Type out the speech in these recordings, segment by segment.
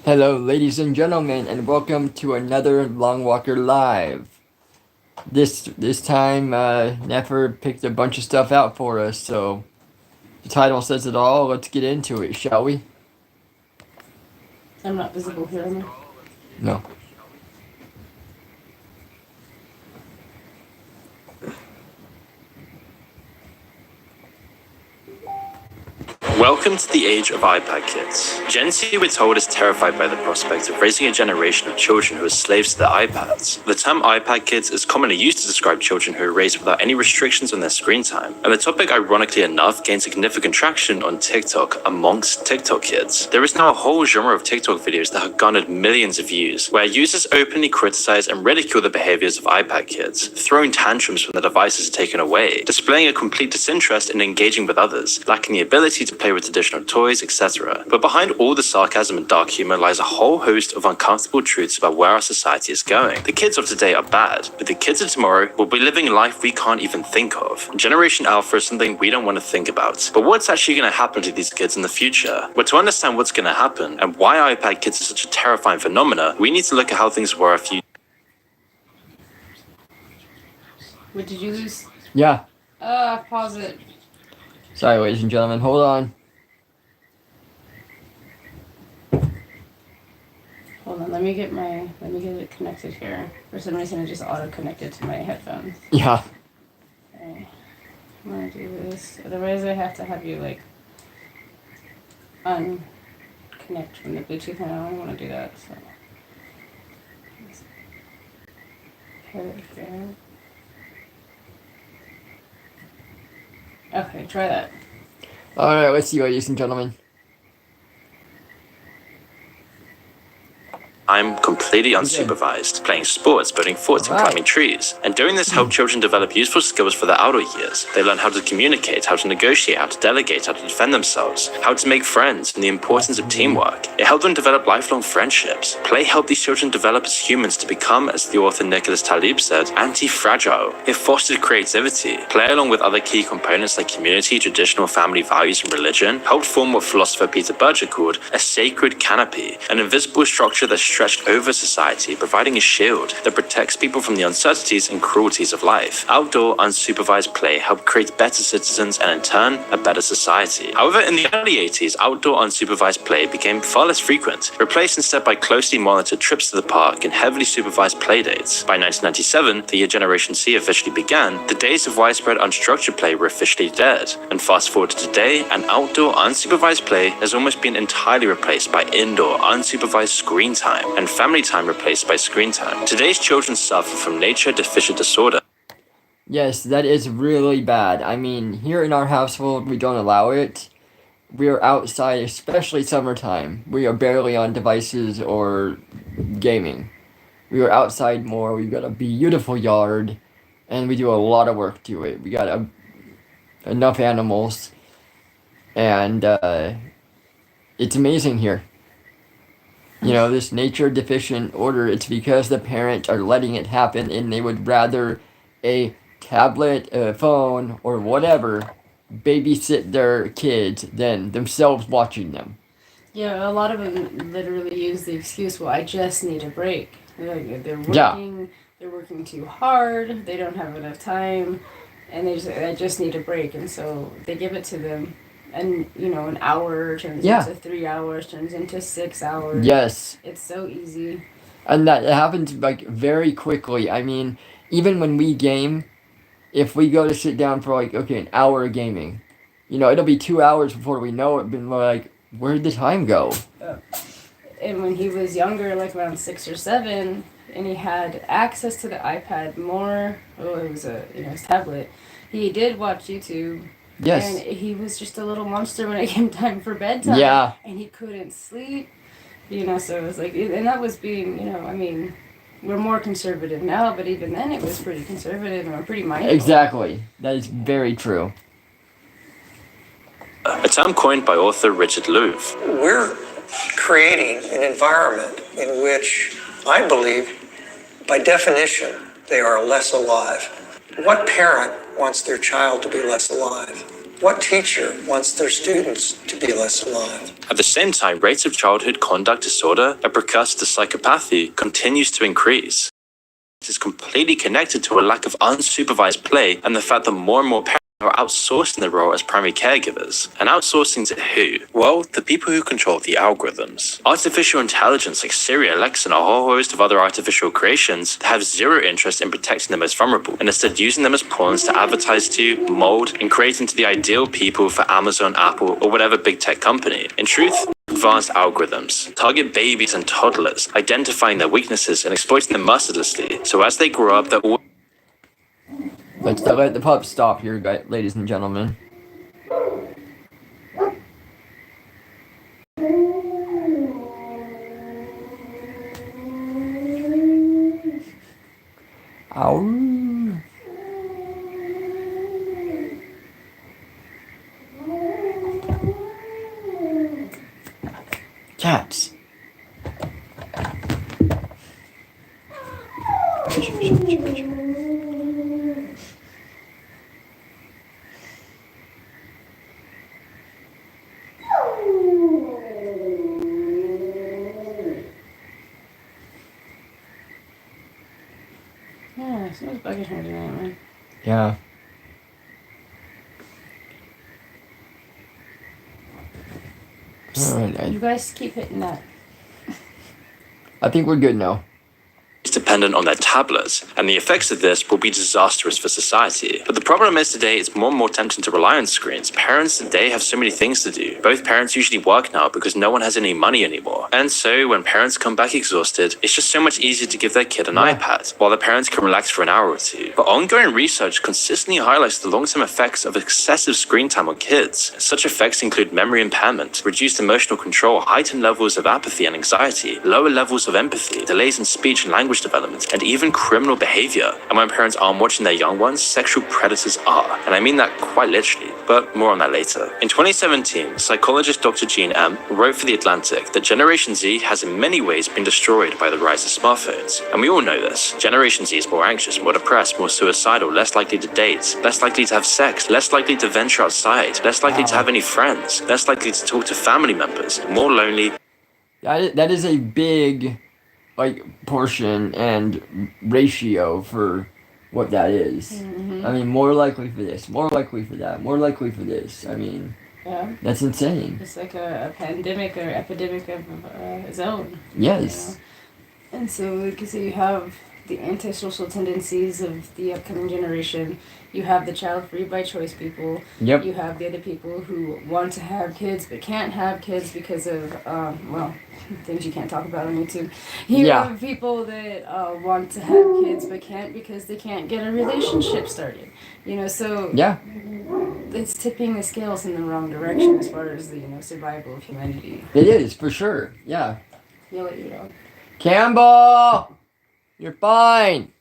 Hello, ladies and gentlemen, and welcome to another Long Walker Live. This time, Nefer picked a bunch of stuff out for us, so the title says it all. Let's get into it, shall we? I'm not visible here, am I? No. Welcome to the age of iPad kids. Gen Z, we're told, is terrified by the prospect of raising a generation of children who are slaves to their iPads. The term iPad kids is commonly used to describe children who are raised without any restrictions on their screen time, and the topic, ironically enough, gained significant traction on TikTok amongst TikTok kids. There is now a whole genre of TikTok videos that have garnered millions of views, where users openly criticize and ridicule the behaviors of iPad kids, throwing tantrums when the devices are taken away, displaying a complete disinterest in engaging with others, lacking the ability to play with traditional toys, etc. But behind all the sarcasm and dark humor lies a whole host of uncomfortable truths about where our society is going. The kids of today are bad, but the kids of tomorrow will be living a life we can't even think of. Generation Alpha is something we don't want to think about. But what's actually going to happen to these kids in the future? Well, to understand what's going to happen and why iPad kids are such a terrifying phenomenon, we need to look at how things were a few. What did you lose? Yeah. Pause it. Sorry, ladies and gentlemen. Hold on. Hold on, let me get it connected here. For some reason it just auto-connected to my headphones. Yeah. Okay. I'm gonna do this. Otherwise I have to have you unconnect from the Bluetooth, and I don't want to do that, so. Okay. Okay, try that. Alright, let's see, ladies and gentlemen. I'm completely unsupervised, playing sports, building forts, and climbing trees. And doing this helped children develop useful skills for their adult years. They learn how to communicate, how to negotiate, how to delegate, how to defend themselves, how to make friends, and the importance of teamwork. It helped them develop lifelong friendships. Play helped these children develop as humans to become, as the author Nicholas Taleb said, anti-fragile. It fostered creativity. Play, along with other key components like community, traditional family values, and religion, helped form what philosopher Peter Berger called a sacred canopy, an invisible structure that stretched over society, providing a shield that protects people from the uncertainties and cruelties of life. Outdoor, unsupervised play helped create better citizens and, in turn, a better society. However, in the early 80s, outdoor unsupervised play became far less frequent, replaced instead by closely monitored trips to the park and heavily supervised play dates. By 1997, the year Generation C officially began, the days of widespread unstructured play were officially dead. And fast forward to today, an outdoor unsupervised play has almost been entirely replaced by indoor unsupervised screen time, and family time replaced by screen time. Today's children suffer from nature deficit disorder. Yes, that is really bad. I mean, here in our household, we don't allow it. We are outside, especially summertime. We are barely on devices or gaming. We are outside more. We've got a beautiful yard, and we do a lot of work to it. We got enough animals, and it's amazing here. You know, this nature deficient order, it's because the parents are letting it happen, and they would rather a tablet, a phone, or whatever babysit their kids than themselves watching them. Yeah, a lot of them literally use the excuse, "Well, I just need a break." They're Yeah. working, they're working too hard. They don't have enough time, and I just need a break, and so they give it to them, and an hour turns Yeah. into 3 hours, turns into 6 hours. Yes. It's so easy. And that happens like very quickly. I mean, even when we game, if we go to sit down for like, okay, an hour of gaming, it'll be 2 hours before we know it, but we're like, where'd the time go? And when he was younger, like around 6 or 7, and he had access to the iPad more, it was his tablet, he did watch YouTube. Yes. And he was just a little monster when it came time for bedtime. Yeah. And he couldn't sleep. So it was like, and that was being, I mean, we're more conservative now, but even then it was pretty conservative and pretty mindful. Exactly. That is very true. A term coined by author Richard Louv. We're creating an environment in which I believe, by definition, they are less alive. What parent wants their child to be less alive? What teacher wants their students to be less alive? At the same time, rates of childhood conduct disorder, a precursor to psychopathy, continues to increase. It is completely connected to a lack of unsupervised play and the fact that more and more parents are outsourcing their role as primary caregivers. And outsourcing to who? Well, the people who control the algorithms. Artificial intelligence like Siri, Alexa, and a whole host of other artificial creations that have zero interest in protecting the most vulnerable, and instead using them as pawns to advertise to, mold, and create into the ideal people for Amazon, Apple, or whatever big tech company. In truth, advanced algorithms target babies and toddlers, identifying their weaknesses and exploiting them mercilessly. So as they grow up, they're all Let's let the pup stop here, ladies and gentlemen. Ow. Cats. Yeah, someone's bugging her tonight, man. Yeah. Alright, You guys keep hitting that. I think we're good now. dependent on their tablets, and the effects of this will be disastrous for society. But the problem is today it's more and more tempting to rely on screens. Parents today have so many things to do. Both parents usually work now because no one has any money anymore. And so when parents come back exhausted, it's just so much easier to give their kid an iPad, while the parents can relax for an hour or two. But ongoing research consistently highlights the long-term effects of excessive screen time on kids. Such effects include memory impairment, reduced emotional control, heightened levels of apathy and anxiety, lower levels of empathy, delays in speech and language development, and even criminal behavior. And when parents aren't watching their young ones, sexual predators are. And I mean that quite literally, but more on that later. In 2017, psychologist Dr. Jean M. wrote for The Atlantic that Generation Z has in many ways been destroyed by the rise of smartphones. And we all know this. Generation Z is more anxious, more depressed, more suicidal, less likely to date, less likely to have sex, less likely to venture outside, less likely to have any friends, less likely to talk to family members, more lonely. That is a big, portion and ratio for what that is. Mm-hmm. I mean, more likely for this, more likely for that, more likely for this. I mean, Yeah. that's insane. It's like a pandemic or epidemic of its own. Yes. You know? And so, like you say, you have the antisocial tendencies of the upcoming generation. You have the child free by choice people. Yep. You have the other people who want to have kids but can't have kids because of, things you can't talk about on YouTube. You have people that want to have kids but can't because they can't get a relationship started. So Yeah. it's tipping the scales in the wrong direction as far as the survival of humanity. It is, for sure. Yeah. Yell at your dog. Campbell! You're fine!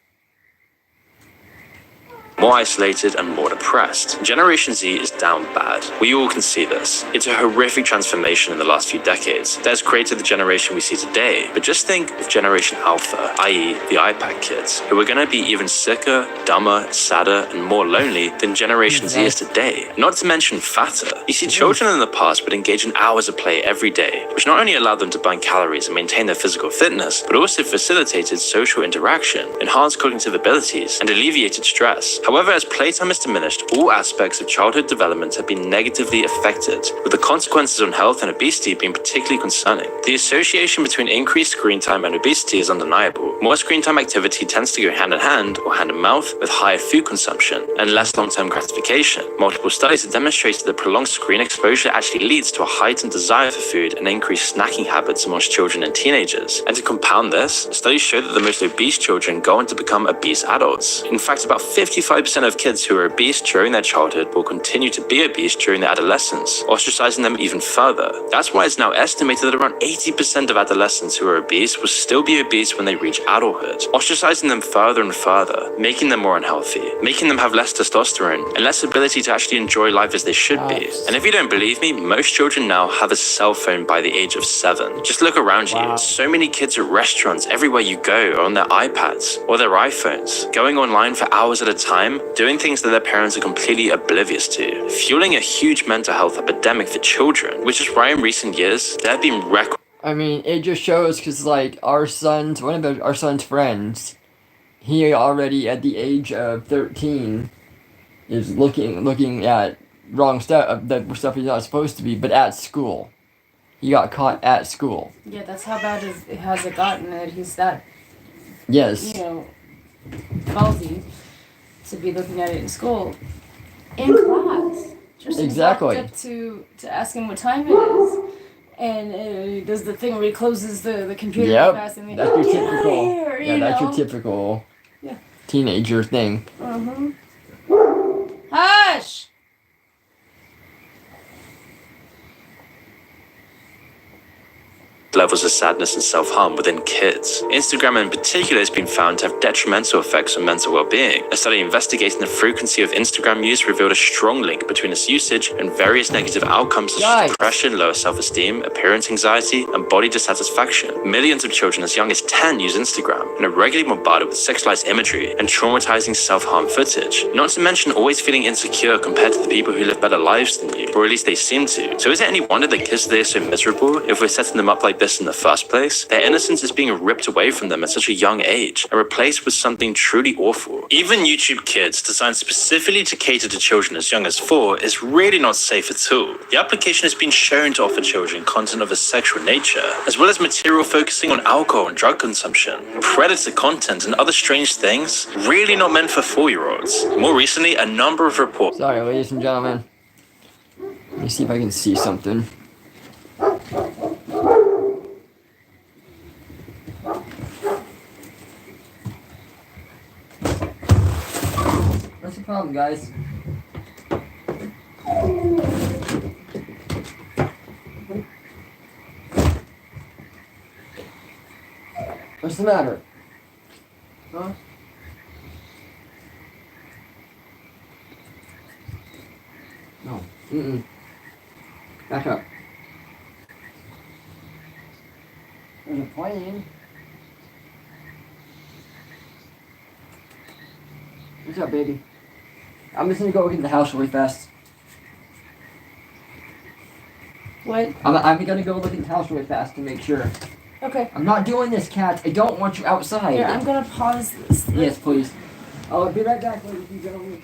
More isolated and more depressed. Generation Z is down bad. We all can see this. It's a horrific transformation in the last few decades that has created the generation we see today. But just think of Generation Alpha, i.e. the iPad kids, who are going to be even sicker, dumber, sadder, and more lonely than Generation Z is today. Not to mention fatter. You see, children in the past would engage in hours of play every day, which not only allowed them to burn calories and maintain their physical fitness, but also facilitated social interaction, enhanced cognitive abilities, and alleviated stress. However, as playtime has diminished, all aspects of childhood development have been negatively affected, with the consequences on health and obesity being particularly concerning. The association between increased screen time and obesity is undeniable. More screen time activity tends to go hand in hand, or hand in mouth, with higher food consumption and less long-term gratification. Multiple studies have demonstrated that prolonged screen exposure actually leads to a heightened desire for food and increased snacking habits amongst children and teenagers. And to compound this, studies show that the most obese children go on to become obese adults. In fact, about 55% of kids who are obese during their childhood will continue to be obese during their adolescence, ostracizing them even further. That's why it's now estimated that around 80% of adolescents who are obese will still be obese when they reach adulthood, ostracizing them further and further, making them more unhealthy, making them have less testosterone, and less ability to actually enjoy life as they should be. And if you don't believe me, most children now have a cell phone by the age of 7. Just look around you. So many kids at restaurants, everywhere you go, are on their iPads or their iPhones, going online for hours at a time time, doing things that their parents are completely oblivious to, fueling a huge mental health epidemic for children, which is why in recent years, there have been record I mean, it just shows because, like, our son's friends, he already at the age of 13 is looking at wrong stuff, the stuff he's not supposed to be, but at school. He got caught at school. Yeah, that's how bad it has it gotten that he's that, Yes. ballsy to be looking at it in school. In class. Just Exactly. walked up to ask him what time it is. And he does the thing where he closes the computer Yep. fast and That's your "Get outta typical. here," Yeah, you that's your know? typical Yeah. teenager thing. Hush! levels of sadness and self-harm within kids. Instagram in particular has been found to have detrimental effects on mental well-being. A study investigating the frequency of Instagram use revealed a strong link between its usage and various negative outcomes such as depression, lower self-esteem, appearance anxiety, and body dissatisfaction. Millions of children as young as 10 use Instagram and are regularly bombarded with sexualized imagery and traumatizing self-harm footage. Not to mention always feeling insecure compared to the people who live better lives than you, or at least they seem to. So is it any wonder that kids today are so miserable if we're setting them up like this in the first place? Their innocence is being ripped away from them at such a young age and replaced with something truly awful. Even YouTube Kids, designed specifically to cater to children as young as 4, is really not safe at all. The application has been shown to offer children content of a sexual nature, as well as material focusing on alcohol and drug consumption, predator content, and other strange things really not meant for 4-year-olds. More recently, a number of reports. Sorry, ladies and gentlemen. Let me see if I can see something. What's the problem, guys? What's the matter? Huh? No. Mm-mm. Back up. There's a plane. What's up, baby? I'm just gonna go look at the house really fast. What? I'm gonna go look at the house really fast to make sure. Okay. I'm not doing this, Kat. I don't want you outside. Here, I'm gonna pause this. Yes, please. I'll be right back, ladies and gentlemen.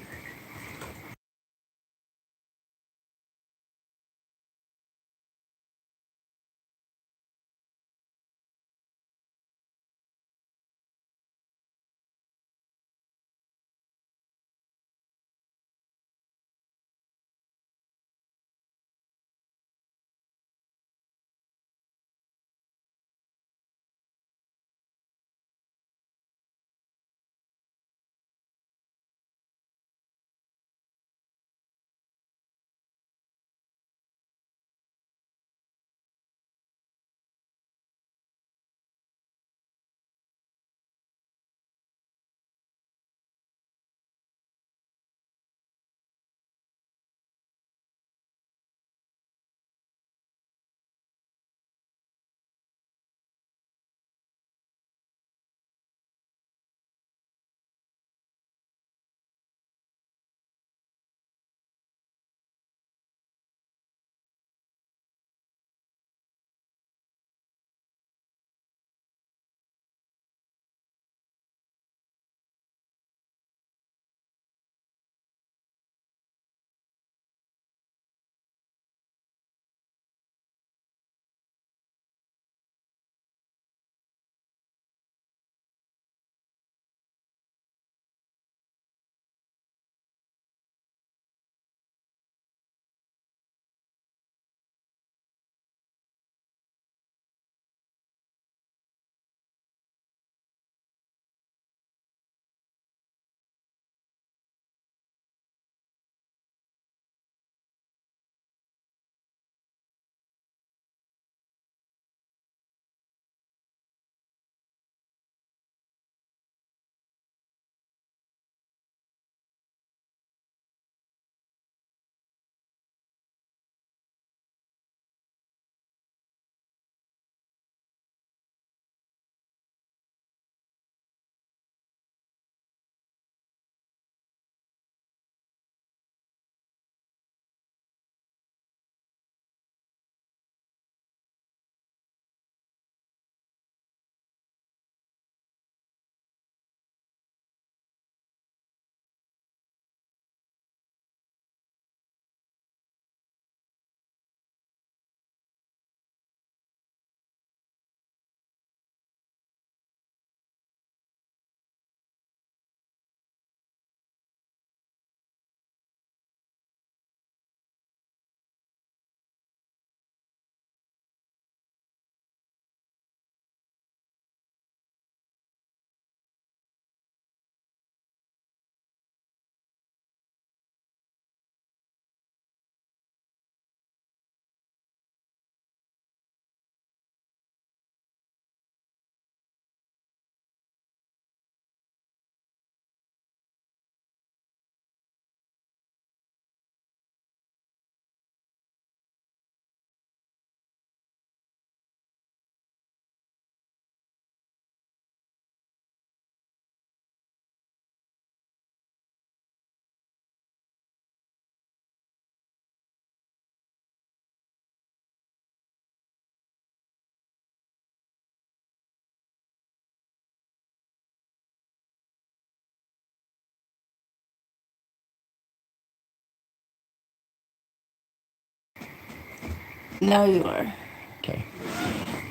Now you are. Okay.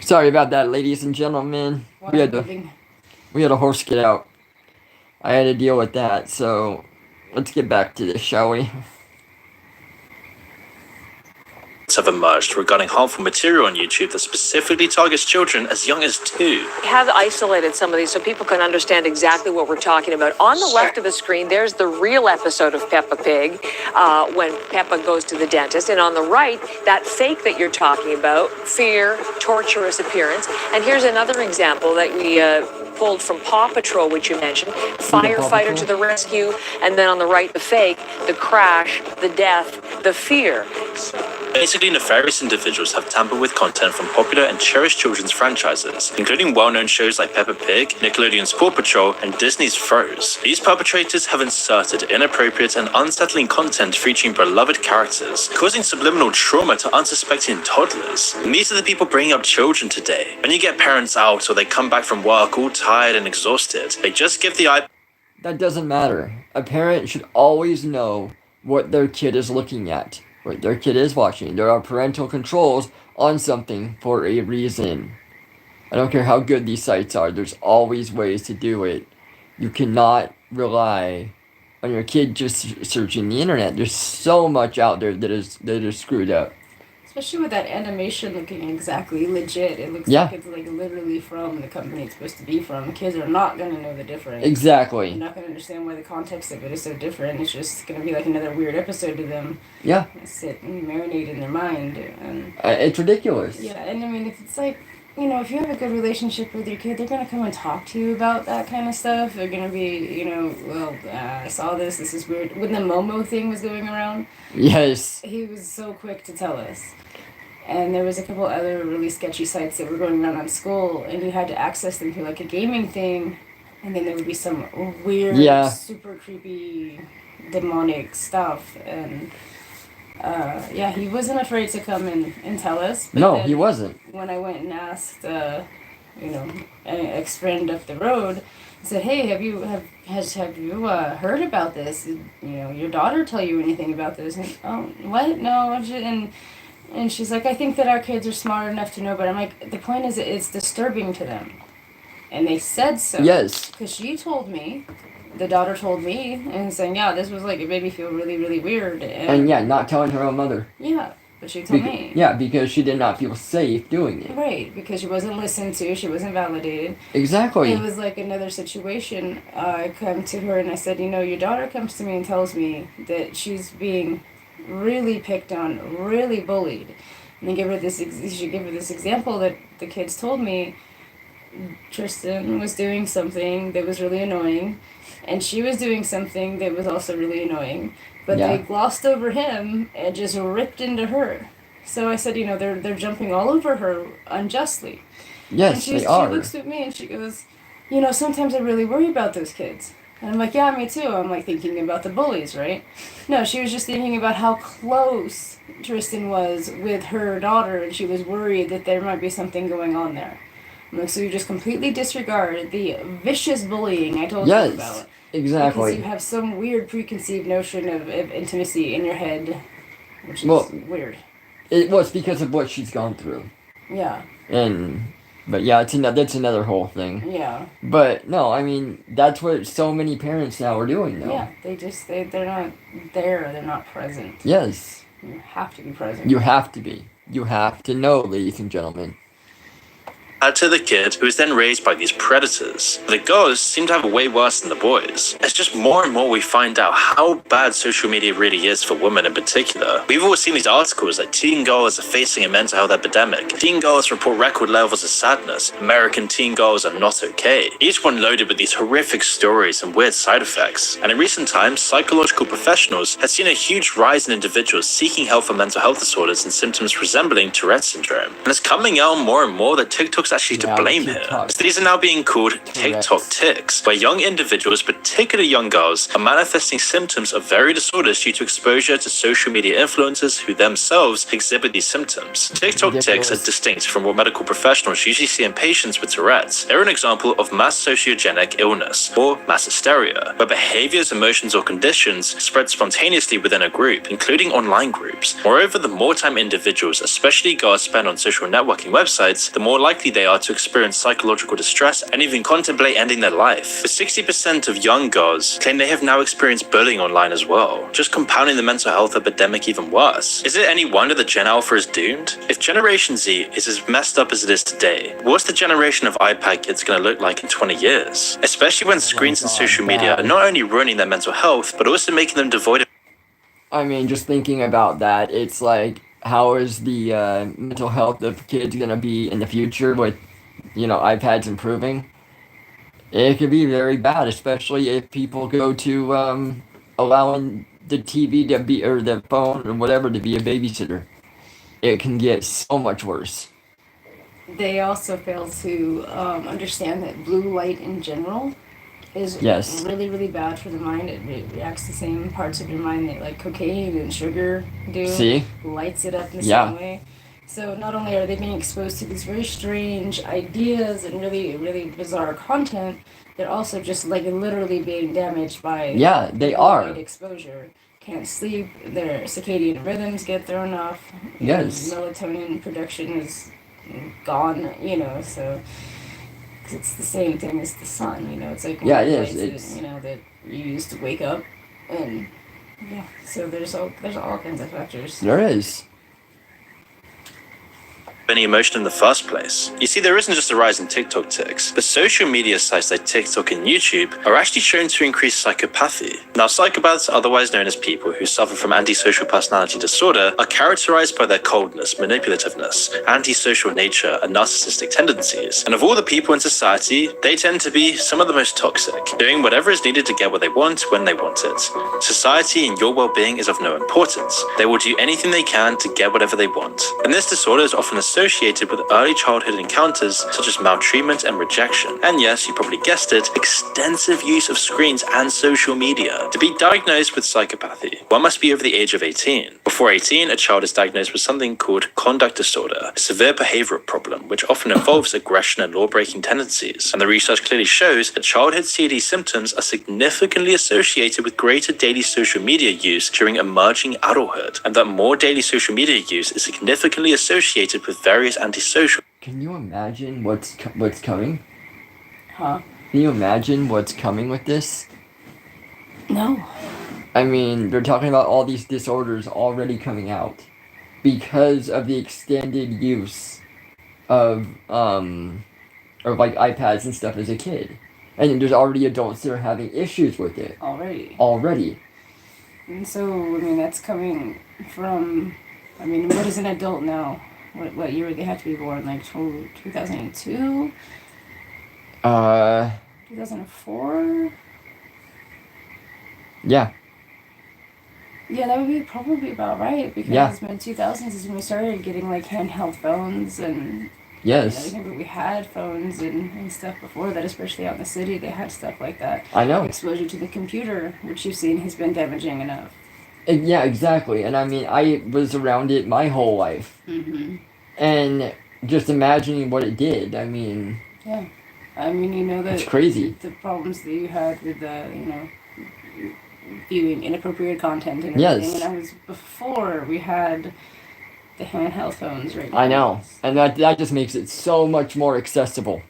Sorry about that, ladies and gentlemen. Water We had a horse get out. I had to deal with that, so let's get back to this, shall we? Have emerged regarding harmful material on YouTube that specifically targets children as young as 2. We have isolated some of these so people can understand exactly what we're talking about. On the left of the screen, there's the real episode of Peppa Pig when Peppa goes to the dentist. And on the right, that fake that you're talking about, fear, torturous appearance. And here's another example that we pulled from Paw Patrol, which you mentioned. Firefighter to the rescue. And then on the right, the fake, the crash, the death, the fear. Basically, nefarious individuals have tampered with content from popular and cherished children's franchises, including well-known shows like Peppa Pig, Nickelodeon's Paw Patrol, and Disney's Froze. These perpetrators have inserted inappropriate and unsettling content featuring beloved characters, causing subliminal trauma to unsuspecting toddlers. And these are the people bringing up children today. When you get parents out or they come back from work all tired and exhausted, they just give the iPad. That doesn't matter. A parent should always know what their kid is looking at, what their kid is watching. There are parental controls on something for a reason. I don't care how good these sites are, there's always ways to do it. You cannot rely on your kid just searching the internet. There's so much out there that is screwed up. Especially with that animation looking exactly legit. It looks Yeah. like it's like literally from the company it's supposed to be from. Kids are not going to know the difference. Exactly. They're not going to understand why the context of it is so different. It's just going to be like another weird episode to them. Yeah. Sit and marinate in their mind. And It's ridiculous. yeah, and I mean, if it's like, you know, if you have a good relationship with your kid, they're going to come and talk to you about that kind of stuff. They're going to be, you know, well, I saw this is weird. When the Momo thing was going around, Yes. he was so quick to tell us. And there was a couple other really sketchy sites that were going around on school, and you had to access them through like a gaming thing, and then there would be some weird, Yeah. super creepy, demonic stuff. And yeah, he wasn't afraid to come and tell us. But No, then he wasn't. when I went and asked, you know, an ex-friend up the road, I said, "Hey, have you heard about this? Did, you know, your daughter tell you anything about this?" And, "Oh, what? No." And she's like, "I think that our kids are smart enough to know," but I'm like, the point is, it's disturbing to them, and they said so. Yes. Because she told me, the daughter told me, and saying, "Yeah, this was like, it made me feel really, really weird." And yeah, not telling her own mother. Yeah, but she told me. Yeah, because she did not feel safe doing it. Right, because she wasn't listened to, she wasn't validated. Exactly. It was like another situation. I come to her and I said, "You know, your daughter comes to me and tells me that she's being really picked on, really bullied." And they give her this. She gave her this example that the kids told me. Tristan was doing something that was really annoying, and she was doing something that was also really annoying. But Yeah. they glossed over him and just ripped into her. So I said, you know, they're jumping all over her unjustly. Yes, And they are. she looks at me and she goes, "You know, sometimes I really worry about those kids." And I'm like, "Yeah, me too." I'm like thinking about the bullies, right? No, she was just thinking about how close Tristan was with her daughter, and she was worried that there might be something going on there. I'm like, so you just completely disregard the vicious bullying I told you about. Yes, Because exactly. you have some weird preconceived notion of intimacy in your head, which is weird. It was because of what she's gone through. Yeah. But yeah, that's another whole thing. Yeah. But no, I mean, that's what so many parents now are doing though. Yeah, they're not there, they're not present. Yes. You have to be present. You have to be. You have to know, ladies and gentlemen. To the kid, who is then raised by these predators. The girls seem to have it way worse than the boys. It's just more and more we find out how bad social media really is for women in particular. We've all seen these articles that teen girls are facing a mental health epidemic. Teen girls report record levels of sadness. American teen girls are not okay. Each one loaded with these horrific stories and weird side effects. And in recent times, psychological professionals have seen a huge rise in individuals seeking help for mental health disorders and symptoms resembling Tourette syndrome. And it's coming out more and more that TikTok's TikTok's actually to Yeah, blame TikTok. here. So these are now being called TikTok tics, where young individuals, particularly young girls, are manifesting symptoms of various disorders due to exposure to social media influencers who themselves exhibit these symptoms. TikTok tics are distinct from what medical professionals usually see in patients with Tourette's. They're an example of mass sociogenic illness, or mass hysteria, where behaviors, emotions, or conditions spread spontaneously within a group, including online groups. Moreover, the more time individuals, especially girls, spend on social networking websites, the more likely they are to experience psychological distress and even contemplate ending their life. But 60% of young girls claim they have now experienced bullying online as well, just compounding the mental health epidemic even worse. Is it any wonder that Gen Alpha is doomed? If Generation Z is as messed up as it is today, what's the generation of iPad kids going to look like in 20 years? Especially when screens and social media are not only ruining their mental health, but also making them devoid of... I mean, just thinking about that, it's like, how is the mental health of kids gonna be in the future with, iPads improving? It could be very bad, especially if people go to allowing the TV to be, or the phone or whatever, to be a babysitter. It can get so much worse. They also fail to understand that blue light in general is Yes. really, really bad for the mind. It reacts to the same parts of your mind that like cocaine and sugar do. See? Lights it up in the Yeah. same way. So not only are they being exposed to these very strange ideas and really, really bizarre content, they're also just like literally being damaged by Yeah, they blue are. light exposure. Can't sleep. Their circadian rhythms get thrown off. Yes. Melatonin production is gone. So. It's the same thing as the sun, it's like Yeah, it is. lights It's- that you use to wake up, and so there's all kinds of factors. There is. any emotion in the first place. You see, there isn't just a rise in TikTok tics, but social media sites like TikTok and YouTube are actually shown to increase psychopathy. Now, psychopaths, otherwise known as people who suffer from antisocial personality disorder, are characterized by their coldness, manipulativeness, antisocial nature, and narcissistic tendencies. And of all the people in society, they tend to be some of the most toxic, doing whatever is needed to get what they want when they want it. Society and your well-being is of no importance. They will do anything they can to get whatever they want. And this disorder is often associated with early childhood encounters such as maltreatment and rejection. And yes, you probably guessed it, extensive use of screens and social media. To be diagnosed with psychopathy, one must be over the age of 18. Before 18, a child is diagnosed with something called conduct disorder, a severe behavioral problem which often involves aggression and law-breaking tendencies. And the research clearly shows that childhood CAD symptoms are significantly associated with greater daily social media use during emerging adulthood, and that more daily social media use is significantly associated with various antisocial... Can you imagine what's coming? Huh? Can you imagine what's coming with this? No. I mean, they're talking about all these disorders already coming out because of the extended use of like iPads and stuff as a kid. And there's already adults that are having issues with it. Already. And so, I mean, that's coming from, I mean, what is an adult now? What year would they have to be born? Like 2002? 2004? Yeah. Yeah, that would be probably about right, because mid 2000s is when we started getting like handheld phones and Yes. but we had phones and stuff before that, especially out in the city. They had stuff like that. I know. Exposure to the computer, which you've seen, has been damaging enough. Yeah, exactly. And I mean, I was around it my whole life. Mm-hmm. And just imagining what it did, I mean... Yeah. I mean, you know, it's crazy. The problems that you had with viewing inappropriate content and everything. Yes. And that was before we had the handheld phones right now. I know. And that just makes it so much more accessible.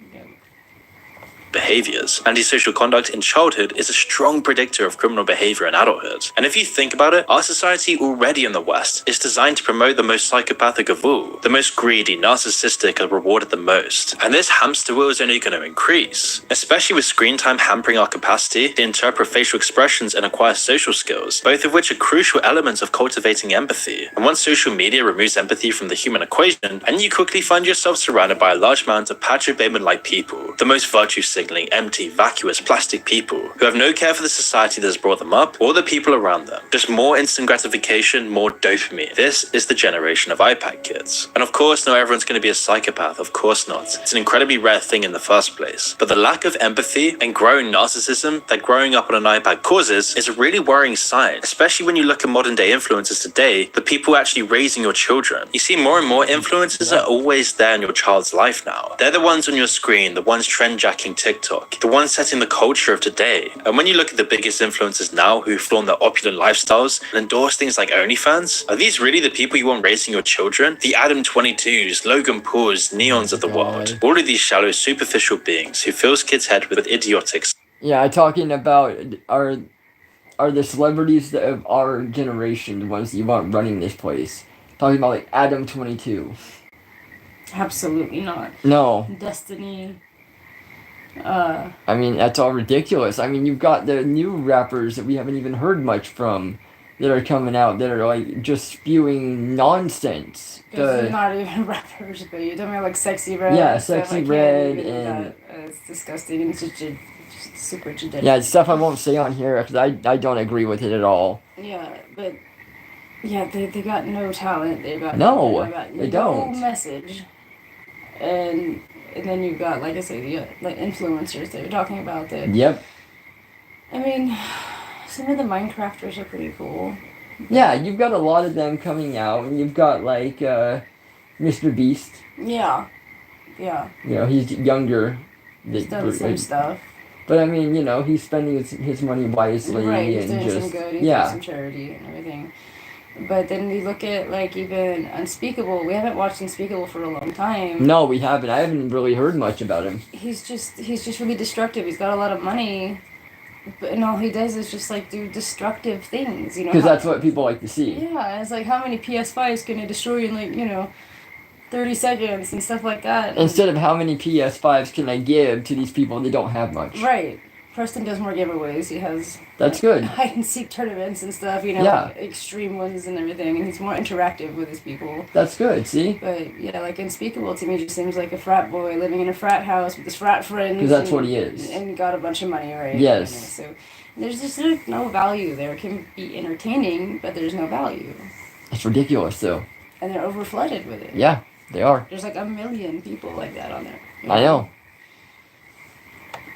behaviors. Antisocial conduct in childhood is a strong predictor of criminal behavior in adulthood. And if you think about it, our society already in the West is designed to promote the most psychopathic of all. The most greedy, narcissistic are rewarded the most. And this hamster wheel is only going to increase, especially with screen time hampering our capacity to interpret facial expressions and acquire social skills, both of which are crucial elements of cultivating empathy. And once social media removes empathy from the human equation, and you quickly find yourself surrounded by a large amount of Patrick Bateman-like people, the most virtue-sick, signaling empty, vacuous, plastic people who have no care for the society that has brought them up or the people around them. Just more instant gratification, more dopamine. This is the generation of iPad kids. And of course, not everyone's going to be a psychopath, of course not. It's an incredibly rare thing in the first place. But the lack of empathy and growing narcissism that growing up on an iPad causes is a really worrying sign, especially when you look at modern day influencers today, the people actually raising your children. You see more and more influencers are always there in your child's life now. They're the ones on your screen, the ones trend-jacking TikTok, the ones setting the culture of today. And when you look at the biggest influencers now who flaunt their opulent lifestyles and endorse things like OnlyFans, are these really the people you want raising your children? The Adam 22s, Logan Pauls, Neons of the world. All of these shallow, superficial beings who fills kids' head with idiotic. Yeah, talking about are the celebrities of our generation the ones you want running this place? Talking about like Adam 22. Absolutely not. No. Destiny. I mean, that's all ridiculous. I mean, you've got the new rappers that we haven't even heard much from that are coming out that are like just spewing nonsense. It's not even rappers, but you're talking about like Sexy Red. Yeah, and stuff. Sexy Red and that. It's disgusting and it's just super generic. yeah, it's stuff I won't say on here because I don't agree with it at all. Yeah, but yeah, they got no talent. They got no no message, and then you've got, like I say, the like influencers that you're talking about. That Yep. I mean, some of the Minecrafters are pretty cool. Yeah, you've got a lot of them coming out, and you've got like Mr. Beast. Yeah. Yeah. You know, he's younger. He's done some stuff. But I mean, you know, he's spending his money wisely right, he's and doing just some good. He's yeah. doing some charity and everything. But then we look at like even Unspeakable. We haven't watched Unspeakable for a long time. No, we haven't. I haven't really heard much about him. He's just really destructive. He's got a lot of money, and all he does is just like do destructive things. You know, because that's what people like to see. Yeah, it's like how many PS5s can it destroy in like 30 seconds and stuff like that. Instead of how many PS5s can I give to these people that don't have much. Right. Preston does more giveaways. He has that's good. hide and seek tournaments and stuff, Yeah. like extreme ones and everything, and he's more interactive with his people. That's good, see? But yeah, like Unspeakable to me just seems like a frat boy living in a frat house with his frat friends. Because that's what he is. And got a bunch of money, right? Yes. So there's no value there. It can be entertaining, but there's no value. It's ridiculous, though. And they're overflooded with it. Yeah, they are. There's like 1 million people like that on there. I know.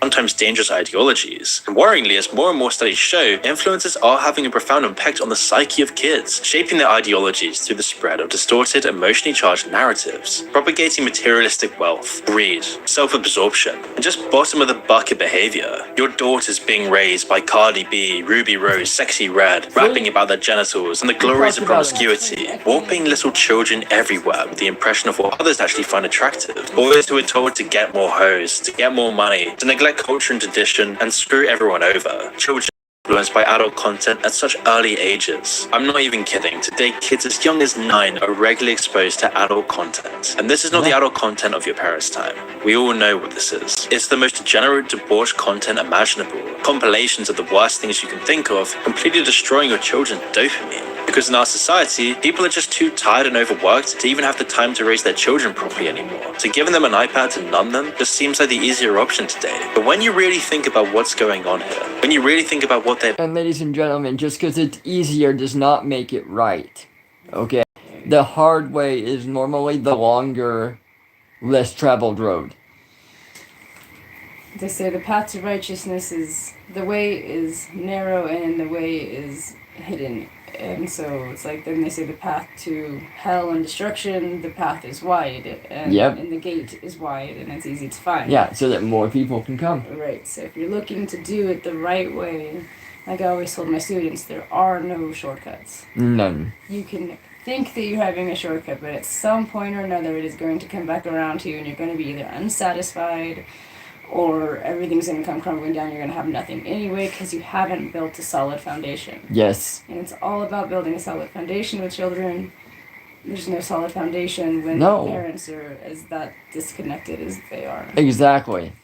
Sometimes dangerous ideologies. And worryingly, as more and more studies show, influencers are having a profound impact on the psyche of kids, shaping their ideologies through the spread of distorted, emotionally charged narratives, propagating materialistic wealth, greed, self-absorption, and just bottom-of-the-bucket behavior. Your daughter's being raised by Cardi B, Ruby Rose, Sexy Red, rapping about their genitals and the glories of promiscuity, warping little children everywhere with the impression of what others actually find attractive. Boys who are told to get more hoes, to get more money, to neglect culture and tradition, and screw everyone over. Children influenced by adult content at such early ages. I'm not even kidding. Today, kids as young as 9 are regularly exposed to adult content. And this is not the adult content of your parents' time. We all know what this is. It's the most degenerate, debauched content imaginable. Compilations of the worst things you can think of, completely destroying your children's dopamine. Because in our society, people are just too tired and overworked to even have the time to raise their children properly anymore. So giving them an iPad to numb them just seems like the easier option today. But when you really think about what's going on here, when you really think about what they're... And ladies and gentlemen, just because it's easier does not make it right. Okay? The hard way is normally the longer, less traveled road. They say the path to righteousness is... The way is narrow and the way is hidden. And so it's like, then they say the path to hell and destruction, the path is wide, and the gate is wide, and it's easy to find. Yeah, so that more people can come. Right, so if you're looking to do it the right way, like I always told my students, there are no shortcuts. None. You can think that you're having a shortcut, but at some point or another it is going to come back around to you, and you're going to be either unsatisfied, or everything's going to come crumbling down, you're going to have nothing anyway because you haven't built a solid foundation. Yes. And it's all about building a solid foundation with children. There's no solid foundation when parents are as that disconnected as they are. Exactly.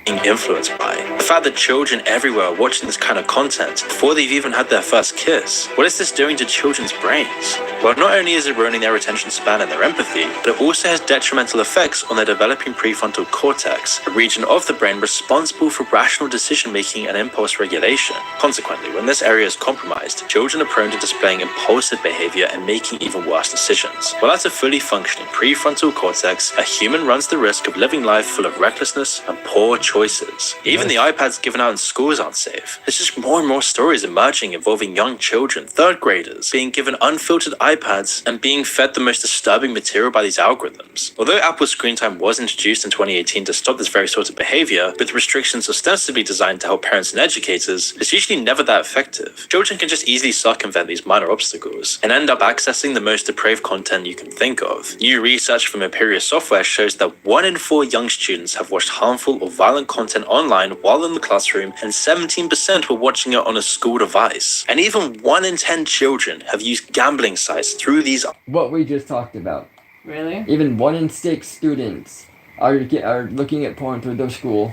being influenced by. The fact that children everywhere are watching this kind of content before they've even had their first kiss. What is this doing to children's brains? Well, not only is it ruining their attention span and their empathy, but it also has detrimental effects on their developing prefrontal cortex, a region of the brain responsible for rational decision-making and impulse regulation. Consequently, when this area is compromised, children are prone to displaying impulsive behavior and making even worse decisions. Without a fully functioning prefrontal cortex, a human runs the risk of living life full of recklessness and poor choices. Even the iPads given out in schools aren't safe. There's just more and more stories emerging involving young children, third graders, being given unfiltered iPads and being fed the most disturbing material by these algorithms. Although Apple's screen time was introduced in 2018 to stop this very sort of behavior, with restrictions ostensibly designed to help parents and educators, it's usually never that effective. Children can just easily circumvent these minor obstacles and end up accessing the most depraved content you can think of. New research from Imperial Software shows that 1 in 4 young students have watched harmful or violent content online while in the classroom, and 17% were watching it on a school device. And even 1 in 10 children have used gambling sites through these. What we just talked about. Really? Even 1 in 6 students are looking at porn through their school.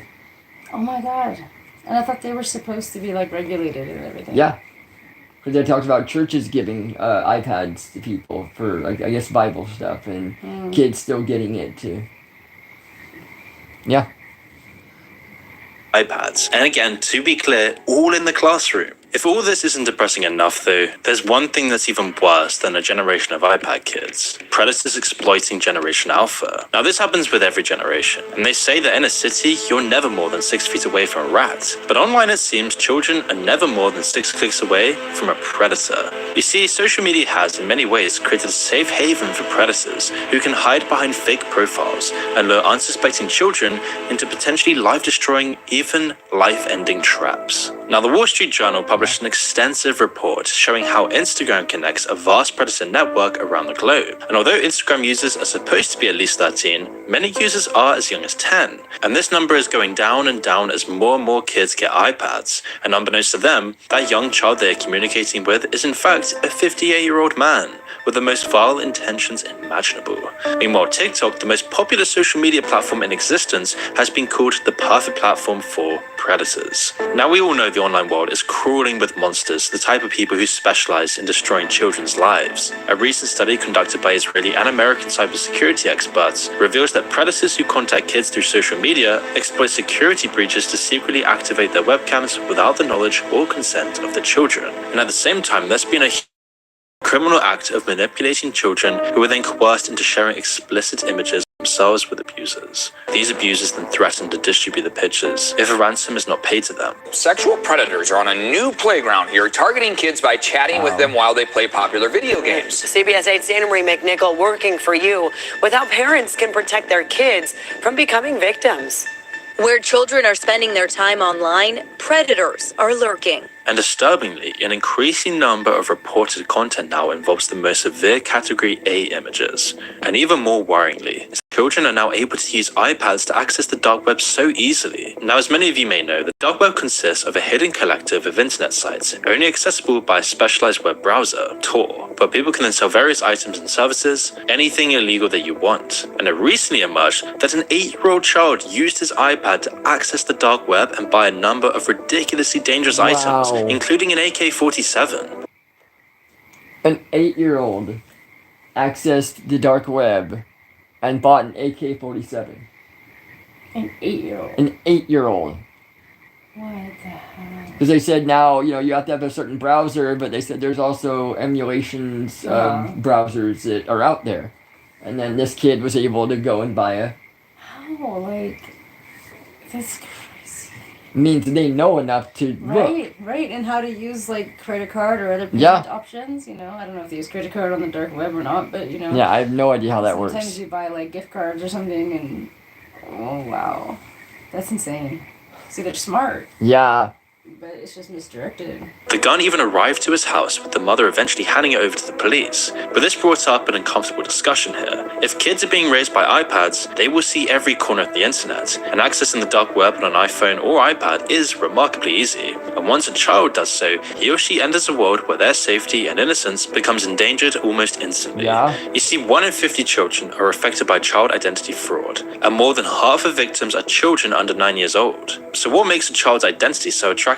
Oh my god. And I thought they were supposed to be like regulated and everything. Yeah. Because they talked about churches giving iPads to people for, like, I guess, Bible stuff, and kids still getting it too. Yeah. iPads. And again, to be clear, all in the classroom. If all this isn't depressing enough though, there's one thing that's even worse than a generation of iPad kids. Predators exploiting Generation Alpha. Now this happens with every generation, and they say that in a city, you're never more than 6 feet away from a rat. But online it seems children are never more than 6 clicks away from a predator. You see, social media has in many ways created a safe haven for predators who can hide behind fake profiles and lure unsuspecting children into potentially life-destroying, even life-ending traps. Now the Wall Street Journal published an extensive report showing how Instagram connects a vast predator network around the globe. And although Instagram users are supposed to be at least 13, many users are as young as 10. And this number is going down and down as more and more kids get iPads. And unbeknownst to them, that young child they are communicating with is in fact a 58-year-old man with the most vile intentions imaginable. Meanwhile, TikTok, the most popular social media platform in existence, has been called the perfect platform for predators. Now we all know the online world is crawling with monsters, the type of people who specialize in destroying children's lives. A recent study conducted by Israeli and American cybersecurity experts reveals that predators who contact kids through social media exploit security breaches to secretly activate their webcams without the knowledge or consent of the children. And at the same time, there's been a criminal act of manipulating children who were then coerced into sharing explicit images themselves with abusers. These abusers then threaten to distribute the pictures if a ransom is not paid to them. Sexual predators are on a new playground here, targeting kids by chatting with them while they play popular video games. CBS 8's Anna Marie McNichol working for you with how parents can protect their kids from becoming victims. Where children are spending their time online, predators are lurking. And disturbingly, an increasing number of reported content now involves the most severe Category A images. And even more worryingly, children are now able to use iPads to access the dark web so easily. Now, as many of you may know, the dark web consists of a hidden collective of internet sites, only accessible by a specialized web browser, Tor, where people can then sell various items and services, anything illegal that you want. And it recently emerged that an 8-year-old child used his iPad to access the dark web and buy a number of ridiculously dangerous items, including an AK-47. An 8-year-old accessed the dark web and bought an AK-47. An 8-year-old. An 8-year-old. What the hell? Because they said now, you have to have a certain browser, but they said there's also emulations of browsers that are out there. And then this kid was able to go and buy a... How? Like, that's crazy. Means they know enough to look. Right, and how to use, like, credit card or other payment options, I don't know if they use credit card on the dark web or not, but, Yeah, I have no idea how that works. Sometimes you buy, like, gift cards or something, and, oh, wow. That's insane. See, they're smart. Yeah. but it's just misdirected. The gun even arrived to his house, with the mother eventually handing it over to the police. But this brought up an uncomfortable discussion here. If kids are being raised by iPads, they will see every corner of the internet, and accessing the dark web on an iPhone or iPad is remarkably easy. And once a child does so, he or she enters a world where their safety and innocence becomes endangered almost instantly. You see, 1 in 50 children are affected by child identity fraud, and more than half of victims are children under 9 years old. So what makes a child's identity so attractive?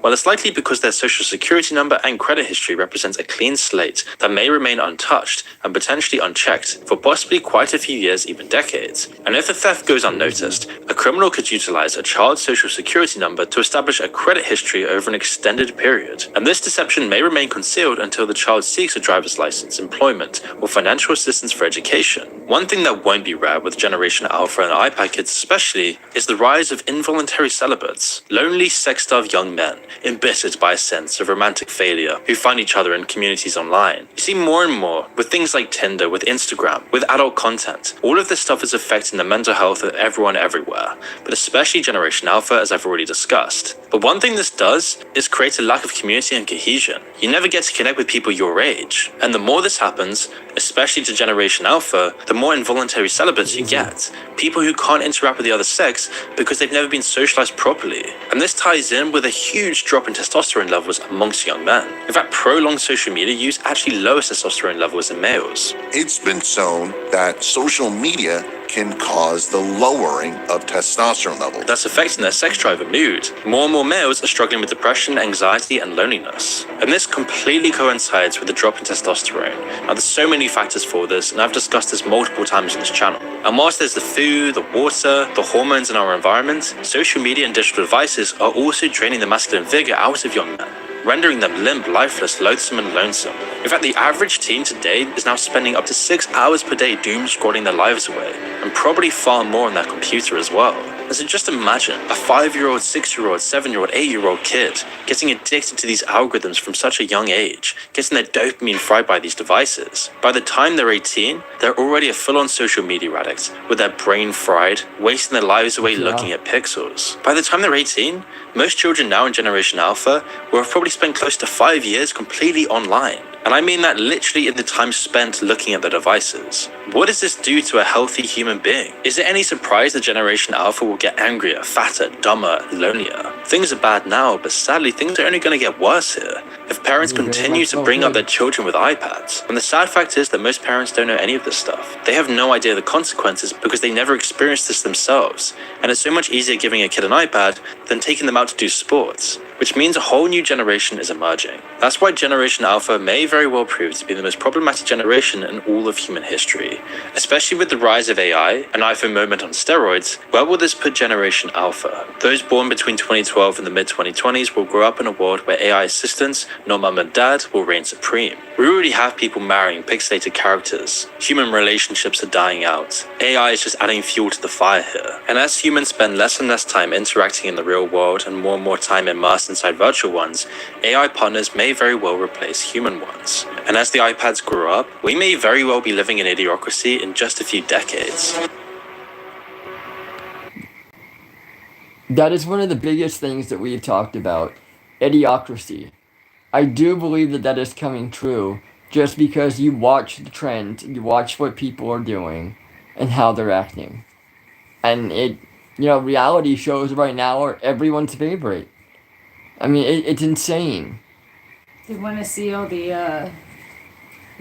Well, it's likely because their social security number and credit history represents a clean slate that may remain untouched and potentially unchecked for possibly quite a few years, even decades. And if the theft goes unnoticed, a criminal could utilize a child's social security number to establish a credit history over an extended period. And this deception may remain concealed until the child seeks a driver's license, employment, or financial assistance for education. One thing that won't be rare with Generation Alpha and iPad kids especially is the rise of involuntary celibates, lonely, sex-starved young men, embittered by a sense of romantic failure, who find each other in communities online. You see more and more with things like Tinder, with Instagram, with adult content. All of this stuff is affecting the mental health of everyone everywhere, but especially Generation Alpha, as I've already discussed. But one thing this does is create a lack of community and cohesion. You never get to connect with people your age, and the more this happens, especially to Generation Alpha, the more involuntary celibates you get. People who can't interact with the other sex because they've never been socialized properly. And this ties in with a huge drop in testosterone levels amongst young men. In fact, prolonged social media use actually lowers testosterone levels in males. It's been shown that social media can cause the lowering of testosterone levels. That's affecting their sex drive and mood. More and more males are struggling with depression, anxiety, and loneliness. And this completely coincides with the drop in testosterone. Now, there's so many factors for this, and I've discussed this multiple times on this channel. And whilst there's the food, the water, the hormones in our environment, social media and digital devices are also draining the masculine vigor out of young men, rendering them limp, lifeless, loathsome, and lonesome. In fact, the average teen today is now spending up to 6 hours per day doom scrolling their lives away, and probably far more on their computer as well. And so just imagine a 5-year-old, 6-year-old, 7-year-old, 8-year-old kid getting addicted to these algorithms from such a young age, getting their dopamine fried by these devices. By the time they're 18, they're already a full-on social media addict, with their brain fried, wasting their lives away looking at pixels. By the time they're 18, most children now in Generation Alpha will have probably spent close to 5 years completely online. And I mean that literally in the time spent looking at the devices. What does this do to a healthy human being? Is it any surprise that Generation Alpha will get angrier, fatter, dumber, lonelier? Things are bad now, but sadly things are only going to get worse here if parents continue to bring up their children with iPads. And the sad fact is that most parents don't know any of this stuff. They have no idea the consequences because they never experienced this themselves. And it's so much easier giving a kid an iPad than taking them out to do sports, which means a whole new generation is emerging. That's why Generation Alpha may very well prove to be the most problematic generation in all of human history. Especially with the rise of AI, an iPhone moment on steroids, where will this put Generation Alpha? Those born between 2012 and the mid-2020s will grow up in a world where AI assistants, not mum and dad, will reign supreme. We already have people marrying pixelated characters. Human relationships are dying out. AI is just adding fuel to the fire here. And as humans spend less and less time interacting in the real world and more time immersed inside virtual ones, AI partners may very well replace human ones. And as the iPads grow up, we may very well be living in idiocracy in just a few decades. That is one of the biggest things that we've talked about, idiocracy. I do believe that is coming true just because you watch the trend, you watch what people are doing and how they're acting. And reality shows right now are everyone's favorite. I mean, it's insane. They want to see all the